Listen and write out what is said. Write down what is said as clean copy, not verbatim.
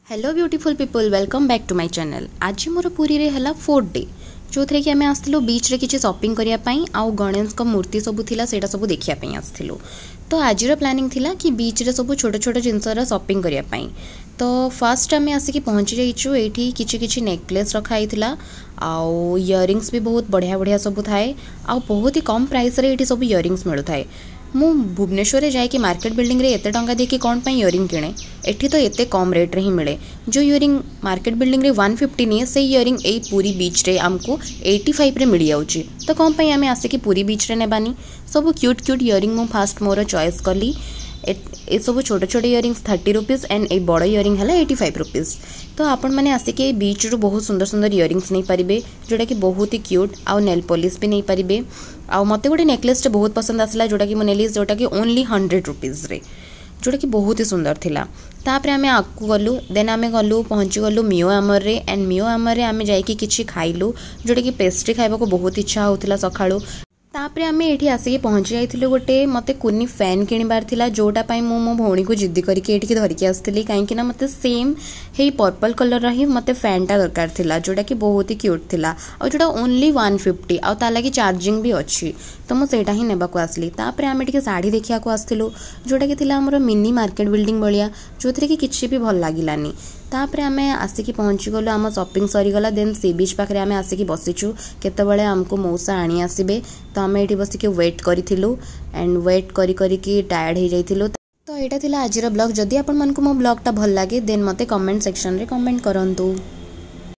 Hello beautiful people welcome back to my channel. आज मोर पुरी रे हला 4th डे जो थे कि आम आसलु बीच रे किछि शॉपिंग करिया पई आउ गणेश का मूर्ति सब थिला सेटा सब देखिया पई आसथिलु। तो आज रो प्लानिंग थिला कि बीच रे सब छोट छोट जिंस रा शॉपिंग करिया पई। तो फर्स्ट आम आसिक पहुँची जाइछु एठी किछि किछि नेकलेस रखा हिथिला आउ इयरिंग्स भी बहुत बढ़िया बढ़िया सब थाए आउ बहुत ही कम प्राइस रे एठी सब इयरिंग्स मिलु थाए। मु भुवनेश्वर जाए कि मार्केट बिल्डिंग रे एते टंका देकी कौन पाई इयरिंग किणे एठी तो एते कम रेट रे ही मिले। जो इयरिंग मार्केट बिल्डिंग रे 150 नहीं से इयरिंग ए पूरी बीच रे आमको 85 रे मिल जाउची। तो कौन पाई आमे आसे कि पूरी बीच रे नेबानी। सब क्यूट क्यूट इयरिंग मु फास्ट मोर चॉइस कली। ए सब छोटे छोटे इयरिंग्स 30 रुपीज एंड ए बड़ इयरिंग है 85 रुपीज। तो आपण मैंने आसिक बीच रू बहुत सुंदर सुंदर इयरिंग्स नहीं पारे जोटा कि बहुत ही क्यूट आउ नेल पॉलिश भी नहीं पारे। आउ मते गोटे नेकलेस बहुत पसंद आसला जोटा कि नेली जोटा कि ओनली 100 रुपीज रे जोटा कि बहुत ही सुंदर थिला। तापर आमे आकु गलु देन आमे गलु पहुँची गलु मिओ आमर रे एंड मिओ आमर रे आमे जाइकी किछि खाइलु जोटा कि पेस्ट्री खाइबा को बहुत इच्छा होतिला सखाळु। तापर आमे एठी आसिक पहुँची जाइथिलु गोटे मते कुनी फैन किनिबार थिला जोटा पाई मो भौणी को जिद्दी करके एठी धरिकी आसथिली काहेकि ना मते सेम हे पर्पल कलर रही मते फैनटा दरकार थिला जोटा कि बहुत ही क्यूट थिला और जोटा ओनली 150 आउ ता लागि चार्जिंग भी अच्छी। तो मु सेटा ही नेबा को आसली। तापर आमे टिके साड़ी देखिया को आसथिलु जोटा कि थिला हमर मिनी मार्केट बिल्डिंग बलिया जोथरे कि किछि भी भल लागिलानी। तापर आमे आसिकी पहुँची गलु आम शॉपिंग सरीगला देन सी बीच पाखे आमे आसिकी बसिचु केतबेले आमको मौसा आनी आसीबे। तो आमे एठी बसिकी वेट करिथिलु एंड वेट करी करी की टायर्ड हो जाइथिलु। तो एटा थिला आजिर ब्लॉग। जदि आपण मानकु मो ब्लॉगटा भल लागे देन मते कमेंट सेक्शन रे कमेंट करंतु।